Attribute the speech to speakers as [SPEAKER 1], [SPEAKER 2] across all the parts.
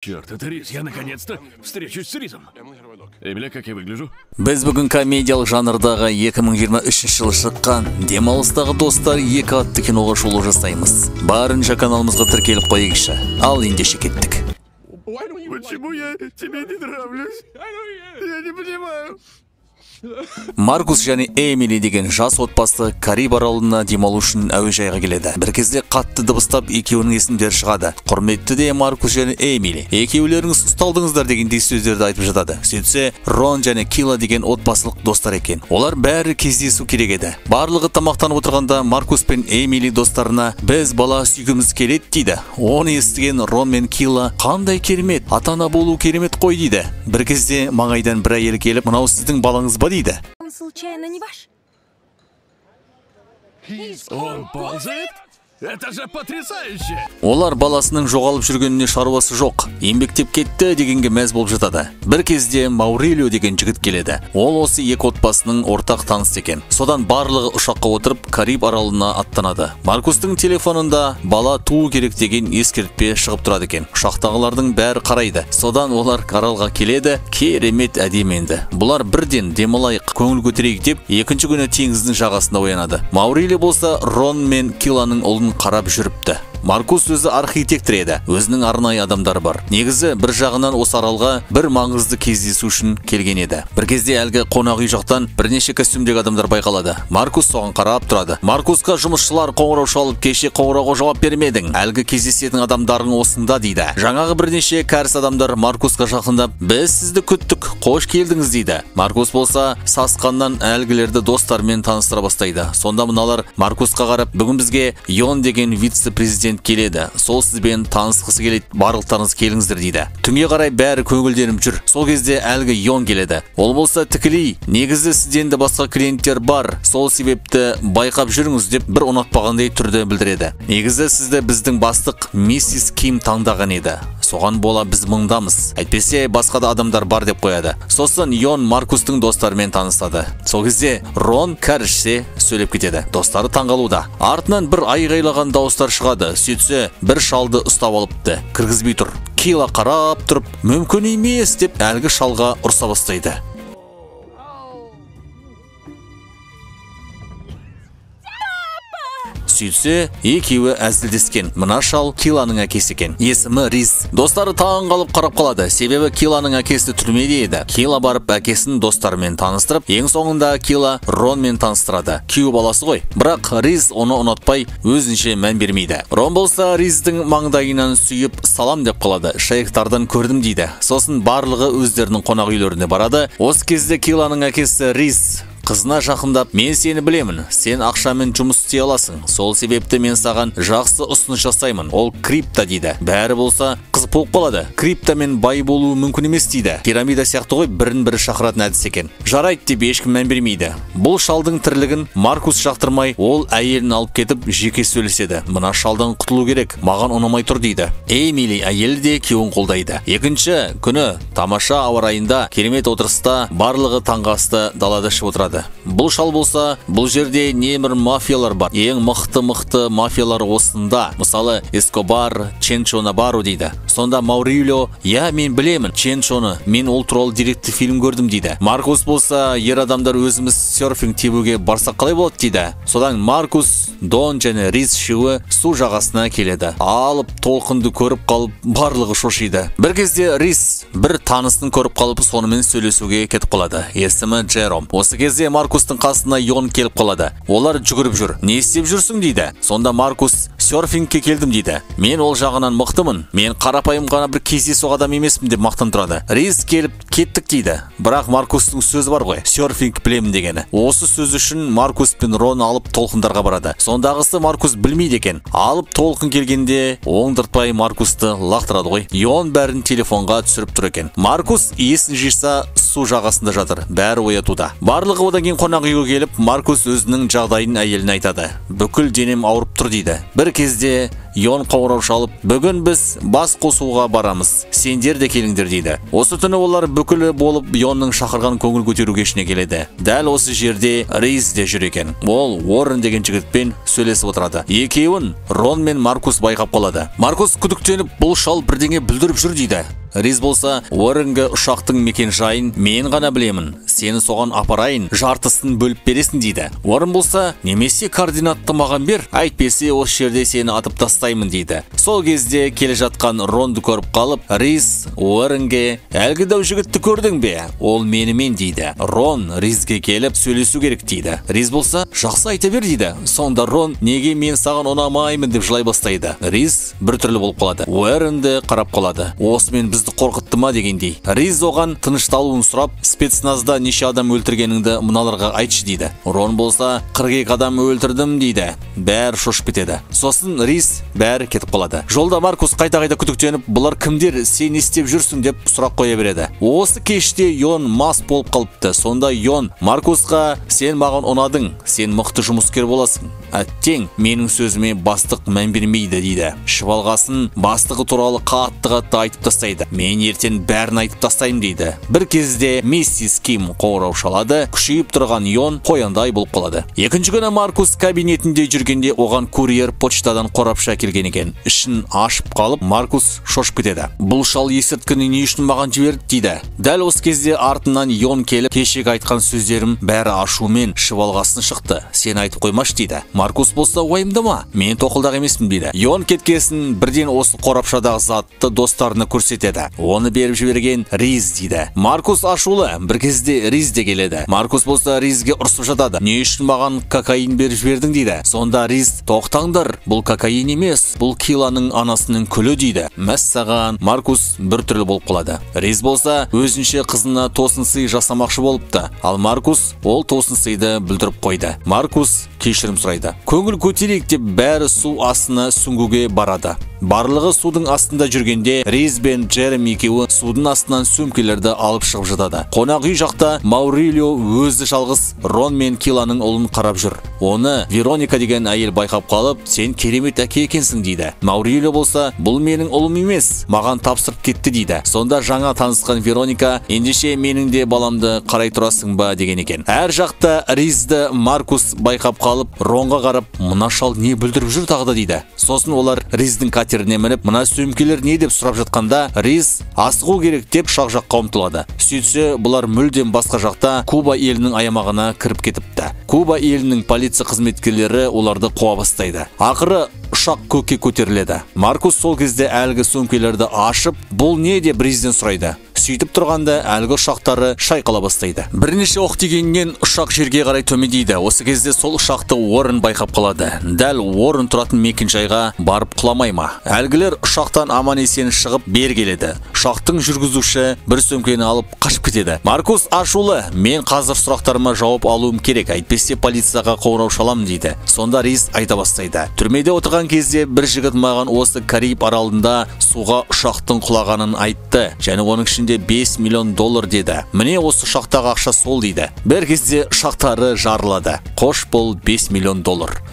[SPEAKER 1] Черт, это Риз, я наконец-то встречусь с Ризом. Эмили, как я выгляжу?
[SPEAKER 2] Біз бүгін комедиялық жанрдағы 2023 жылы шыққан демалыстағы достар 2 атты киноға шолу жасаймыз. Барынша каналымызға тіркеліп қойыңызшы. Ал ендеше кеттік.
[SPEAKER 1] Почему я тебе не нравлюсь? Я не понимаю.
[SPEAKER 2] Маркус және Эмили деген жас отбасы Кариб аралына демалу үшін әуежайға келеді. Бір кезде қатты дыбыстап екеуінің есімдері шығады. Құрметті де Маркус және Эмили, екеулеріңіз ұсталдыңыздар дегендей сөздерді айтып жатады. Сөйтсе, Рон және Кила деген отбасылық достар екен. Олар бәрі кездесу керек еді. Барлығы тамақтанып отырғанда Маркус пен Эмили достарына біз бала сүйгіміз келеді дейді. Оны естіген Рон мен Кила қандай керемет, ата-ана болу керемет қой дейді. Бір кезде маңайдан бір әйел келіп, мынау сіздің балаңыз ба дейді.
[SPEAKER 3] Он случайно не ваш?
[SPEAKER 1] Он ползает? Это же потрясающе!
[SPEAKER 2] Олар баласының жоғалып жүргеніне шаруасы жоқ. Еңбектеп кетті дегенге мәз болып жатады. Бір кезде Маурилио деген жігіт келеді. Ол осы екі отбасының ортақ танысы екен. Содан барлығы ұшаққа отырып Кариб аралына аттанады. Маркустың телефонында бала туу керек деген ескертпе шығып тұрады екен. Ұшақтағылардың бәрі қарайды. Содан олар аралға келеді. Керемет әдемі енді. Бұлар бірден демалайық, көңіл көтерейік деп, екінші күні теңіздің жағасында оянады. Маурилио болса Рон мен Киланың ұлын қарап жүріпті. Маркус өзі архитектор еді. Өзінің арнайы адамдары бар. Негізі бір жағынан осы аралға бір маңызды кездесу үшін келген еді. Бір кезде әлгі қонақ үй жақтан бірнеше костюмдегі адамдар байқалады. Маркус соған қарап тұрады. Маркусқа жұмысшылар қоңырау шалып, кеше қоңырауға жауап бермедің. Әлгі кездесетін адамдарың осында дейді. Жаңағы бірнеше кәріс адамдар Маркусқа жақындап, біз сізді күттік, қош келдіңіз дейді. Маркус болса сасқаннан әлгілерді достарымен таныстыра бастайды. Сонда мыналар Маркусқа қарап, бүгін бізге Йон деген вице-президент келеді. Сол сізбен танысқысы келеді, барлықтарыңыз келіңіздер дейді. Түнге қарай бәрі көңілденіп жүр. Сол кезде әлгі Йон келеді. Ол болса тікілей, негізі сізден де басқа клиенттер бар. Сол себепті байқап жүріңіз деп бір ұнатпағандай түрде білдіреді. Негізі сізді біздің бастық миссис Ким таңдаған еді. Соған бола біз мыңдамыз. Әйтпесе басқа да адамдар бар деп қояды. Сосын Йон Маркустың достарымен таныстады. Сол кезде Рон кәрішсе сөйлеп кетеді. Достары таңғалуда. Артынан бір айғайлаған дауыстар шығады. Сөйтсе, бір шалды ұстап алыпты. Кіргізбей тұр. Кила қарап тұрып, мүмкін емес деп әлгі шалға ұрса бастайды. Сөйтсе, екеуі әзілдескен. Мына шал Киланың әкесі екен. Есімі Риз. Достары таң қалып қарап қалады. Себебі Киланың әкесі түрмеде еді. Кила барып әкесін достарымен таныстырып, ең соңында Кила Ронмен таныстырады. Күйеу баласы ғой. Бірақ Риз оны ұнатпай, өзінше мән бермейді. Рон болса Риздың маңдайынан сүйіп салам деп қалады. Шайықтардан көрдім дейді. Сосын барлығы өздерінің қонақ үйлеріне барады. Осы кезде Киланың әкесі Риз қызына жақындап, мен сені білемін, сен ақшамен жұмыс істей аласың. Сол себепті мен саған жақсы ұсыныс жасаймын. Ол крипто дейді. Бәрі болса қызық болып қалады. Криптомен бай болу мүмкін емес дейді. Пирамида сияқты ғой, бірін-бірі шақыратын әдіс екен. Жарайды деп ешкім мән бермейді. Бұл шалдың тірлігін Маркус жақтырмай, ол әйелін алып кетіп жеке сөйлеседі. Мына шалдан құтылу керек, маған ұнамай тұр дейді. Эмили әйелі де күйеуін қолдайды. Екінші күні тамаша ауа райында керемет отырыста барлығы таңғы асты далада ішіп отырады. Бұл шал болса, бұл жерде немір мафиялар бар. Ең мықты мафиялар осында. Мысалы, Эскобар, Ченчо Набару дейді. Сонда Маурилио, я мен білемін Ченчоны, мен ол туралы деректі фильм көрдім дейді. Маркус болса, ер адамдар өзіміз серфинг тебуге барсақ қалай болады дейді. Содан Маркус, Дон және Риз үшеуі су жағасына келеді. Алып толқынды көріп қалып, барлығы шошиды. Бір кезде Риз бір танысын көріп қалып, сонымен сөйлесуге кетіп қалады. Есімі Джером. Осы кезде Маркустың қасына Йон келіп қалады. Олар жүгіріп жүр. Не істеп жүрсің дейді. Сонда Маркус, серфингке келдім дейді. Мен ол жағынан мықтымын. Мен қарапайым ғана бір кездейсоқ адам емеспін деп мақтан тұрады. Риз келіп кеттік дейді. Бірақ Маркустың сөзі бар ғой, серфинг білемін дегені. Осы сөз үшін Маркус пен Рон алып толқындарға барады. Сондағысы Маркус білмейді екен. Алып толқын келгенде оңдыртпай Маркусты лақтырады ғой. Йон бәрін телефонға түсіріп тұр екен. Маркус есін жиса су жағасында жатыр. Бәрі оятуда. Барлығы одан кейін қонақ үйге келіп, Маркус өзінің жағдайын әйеліне айтады. Бүкіл денем ауырып тұр дейді. Бір кезде Йон қоңырау шалып, бүгін біз бас қосуға барамыз. Сендер де келіңдер дейді. Осы түні олар бүкілі болып Йонның шақырған көңіл көтеру кешіне келеді. Дәл осы жерде Риз де жүр екен. Ол Уоррен деген жігітпен сөйлесіп отырады. Екеуін Рон мен Маркус байқап қалады. Маркус күдіктеніп, бұл шал бірдеңе бүлдіріп жүр дейді. Риз болса, Уорренге ұшақтың мекен жайын мен ғана білемін. Сені соған апарайын, жартысын бөліп бересің дейді. Уоррен болса, немесе координатты маған бер, әйтпесе осы жерде сені атып тастаймын дейді. Сол кезде келе жатқан Ронды көріп қалып, Риз Уорренге әлгі дәу жігітті көрдің бе? Ол менімен дейді. Рон Ризге келіп сөйлесу керек дейді. Риз болса, жақсы айта бер дейді. Сонда Рон, неге мен саған ұнамаймын деп жылай бастайды. Риз біртүрлі болып қалады. Уорренді қарап қалады. Осымен бізді қорқытты ма дегендей. Риз оған тынышталуын сұрап, спецназда неше адам өлтіргеніңді мыналарға айтшы дейді. Рон болса, 42 адам өлтірдім дейді. Бәрі шошып кетеді. Сосын Риз бәрі кетіп қалады. Жолда Маркус қайта-қайта күдіктеніп, бұлар кімдер, сен не істеп жүрсің деп сұрақ қоя береді. Осы кеште Йон мас болып қалыпты. Сонда Йон Маркусқа, сен маған ұнадың, сен мықты жұмыскер боласың. Әттең, менің сөзіме бастық мән бермейді дейді. Шыбалғасын бастығы туралы қатты айтып тастайды. Мен ертең бәрін айтып тастаймын дейді. Бір кезде миссис Ким қоңырау шалады. Күшейіп тұрған Йон қояндай болып қалады. Екінші күні Маркус кабинетінде жүргенде оған курьер почтадан қорапша келген екен. Ішін ашып қалып, Маркус шошып кетеді. Бұл шал есірткіні не үшін маған жіберді дейді. Дәл осы кезде артынан Йон келіп, кешегі айтқан сөздерім бәрі ашумен шыбалғасын шықты. Сен айтып қоймаш дейді. Маркус болса, уайымдама, мен тоқылдақ емеспін дейді. Йон кеткесін бірден осы қорапшадағы затты достарына көрсетеді. Оны беріп жіберген Риз дейді. Маркус ашулы, бір кезде Риз де келеді. Маркус болса Ризге ұрсып жатады. Не үшін маған кокаин беріп жібердің дейді. Сонда Риз, тоқтаңдар, бұл кокаин емес, бұл Киланың анасының күлі дейді. Мәссаған. Маркус біртүрлі болып қалады. Риз болса, өзінше қызына тосын сый жасамақшы болыпты. Ал Маркус ол тосын сыйды бүлдіріп қойды. Маркус кешірім сұрайды. Көңіл көтерейік деп бәрі су астына сүңгуге барады. Барлығы судың астында жүргенде Риз бен Джереми екеуі судың астынан сөмкелерді алып шығып жатады. Қонақ үй жақта Маурилио өзі жалғыз Рон мен Киланың ұлын қарап жүр. Оны Вероника деген әйел байқап қалып, сен керемет әке екенсің дейді. Маурилио болса, бұл менің ұлым емес, маған тапсырып кетті дейді. Сонда жаңа танысқан Вероника, ендеше менің де баламды қарай тұрасың ба деген екен. Әр жақта Ризді Маркус байқап қалып, Ронға қарап, мына шал не бүлдіріп жүр тағы да дейді. Сосын олар Риздың катеріне мініп, мына сөмкелер не деп сұрап жатқанда, Риз асығу керек деп шақ жаққа ұмтылады. Сөйтсе, бұлар мүлдем басқа жақта Куба елінің аймағына кіріп кетіпті. Куба елінің полиция қызметкерлері оларды қуа бастайды. Ақыры ұшақ көкке көтеріледі. Маркус сол кезде әлгі сөмкелерді ашып, бұл не деп Ризден сұрайды. Сөйтіп тұрғанда әлгі ұшақтары шайқала бастайды. Бірнеше оқ тигеннен ұшақ жерге қарай төмендейді. Осы кезде сол ұшақты Уоррен байқап қалады. Дәл Уоррен тұратын мекенжайға барып құламай ма? Әлгілер ұшақтан аман-есен шығып бер келеді. Ұшақтың жүргізуші бір сөмкені алып қашып кетеді. Маркус ашулы, мен қазір сұрақтарыма жауап алуым керек, әйтпесе полицияға қоңырау шаламын дейді. Сонда Риз айта бастайды. Түрмеде отырған кезде бір жігіт маған осы Кариб аралында суға ұшақтың құлағанын айтты. Және оның ішінде $5 миллион деді. Міне осы ұшақтағы ақша сол дейді. Бір кезде ұшақтары жарылады. Қош бол $5 миллион.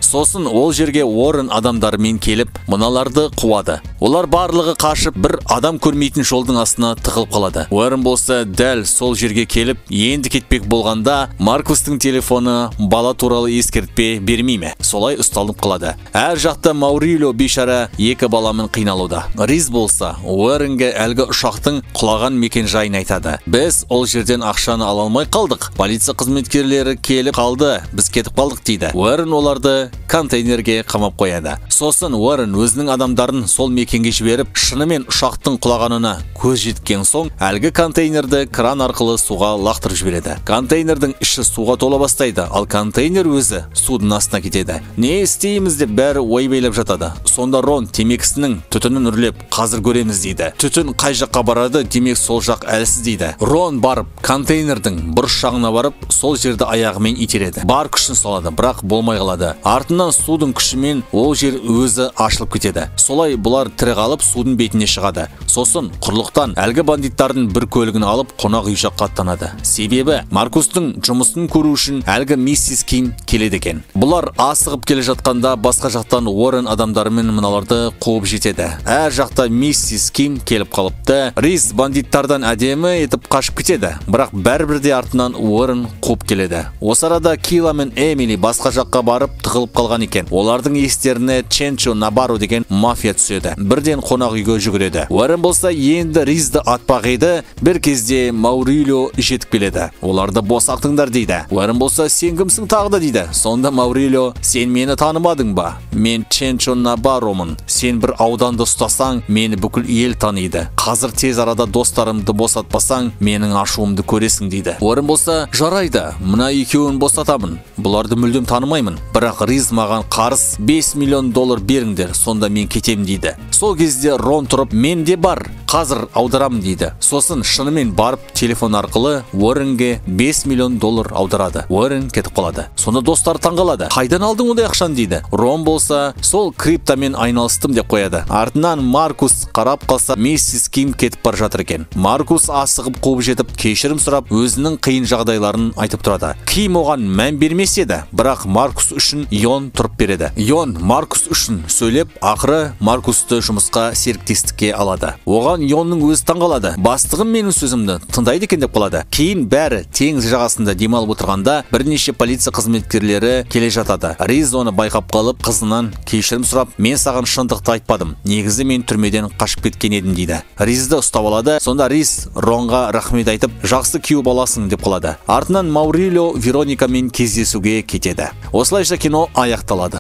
[SPEAKER 2] Сосын ол жерге Уоррен адамдарымен келіп, мыналарды қуады. Олар барлығы қашып, бір адам көрмейтін жолдың астына тығылып қалады. Уоррен болса дәл сол жерге келіп, енді кетпек болғанда, Маркустың телефоны бала туралы ескертпе бермей ме? Солай ұсталып қалады. Әр жақта Маурилио бейшара екі баламен қиналуда. Риз болса, Уорренге әлгі ұшақтың құлаған мекен жайын айтады. Біз ол жерден ақшаны ала алмай қалдық. Полиция қызметкерлері келіп қалды, біз кетіп қалдық дейді. Уоррен оларды контейнерге қамап қояды. Сосын Уоррен өзінің адамдарын сол мекенге жіберіп, шынымен ұшақтың құлағанына көз жеткен соң, әлгі контейнерді кран арқылы суға лақтырып жібереді. Контейнердің іші суға тола бастайды, ал контейнер өзі судың астына кетеді. Не істейміз деп бәрі ойбайлап жатады. Сонда Рон темекісінің түтінін үрлеп, қазір көреміз дейді. Түтін қай жаққа барады, демек сол жақ әлсіз дейді. Рон барып, контейнердің бұрыш жағына барып, сол жерді аяғымен итереді. Бар күшін салады, бірақ болмай қалады. Артынан судың күшімен ол жер өзі ашылып кетеді. Солай бұлар тірі қалып судың бетіне шығады. Сосын құрлықтан әлгі бандиттардың бір көлігін алып қонақ үй жаққа аттанады. Себебі Маркустың жұмысын көру үшін әлгі миссис Ким келеді екен. Бұлар асығып келе жатқанда басқа жақтан Уоррен адамдарымен мыналарды қуып жетеді. Әр жақта миссис Ким келіп қалыпты. Риз бандиттардан әдемі етіп қашып кетеді, бірақ бәрібір де артынан Уоррен қуып келеді. Осы арада Кила мен Эмили басқа жаққа барып тығылып қалған екен. Олардың естеріне Ченчо Набару деген мафия түседі. Бірден қонақ үйге жүгіреді. Уоррен болса енді Ризді атпақ еді, бір кезде Маурилио жетіп келеді. Оларды босақтыңдар дейді. Уоррен болса сен кімсің тағы да дейді. Сонда Маурилио, сен мені танымадың ба? Мен Ченчо Набарумын. Сен бір ауданды ұстасаң, мені бүкіл ел таниды. Қазір тез арада достарымды босатпасаң, менің ашуымды көресің дейді. Уоррен болса, жарайды, мына екеуін босатамын. Бұларды мүлдем танымаймын. Бірақ Риз маған қарыз $5 миллион беріңдер, сонда мен кетем дейді. Сол кезде Рон тұрып, менде бар, қазір аударам дейді. Сосын шынымен барып телефон арқылы Уорренге $5 миллион аударады. Уоррен кетіп қалады. Сонда достар таңғалады. Қайдан алдың ондай ақшаны дейді. Рон болса, сол криптомен айналыстым деп қояды. Артынан Маркус қарап қалса, миссис Ким кетіп бар жатыр екен. Маркус асығып қуып жетіп, кешірім сұрап, өзінің қиын жағдайларын айтып тұрады. Ким оған мән бермес еді, бірақ Маркус үшін Йон тұрып береді. Йон Маркус үшін сөйлеп, ақыры Маркусты жұмысқа серіктестікке алады. Оған Йонның өзі таңғалады. Бастығым менің сөзімді тыңдайды екен деп қалады. Кейін бәрі теңіз жағасында демалып отырғанда бірнеше полиция қызметкерлері келе жатады. Риз оны байқап қалып, қызынан кешірім сұрап, мен саған шындықты айтпадым. Негізі мен түрмеден қашып кеткен едім дейді. Ризді ұстап алады. Сонда Риз Ронға рахмет айтып, жақсы күйеу баласың деп қалады. Артынан Маурилио Вероникамен кездесуге кетеді. Осылайша кино аяқталады.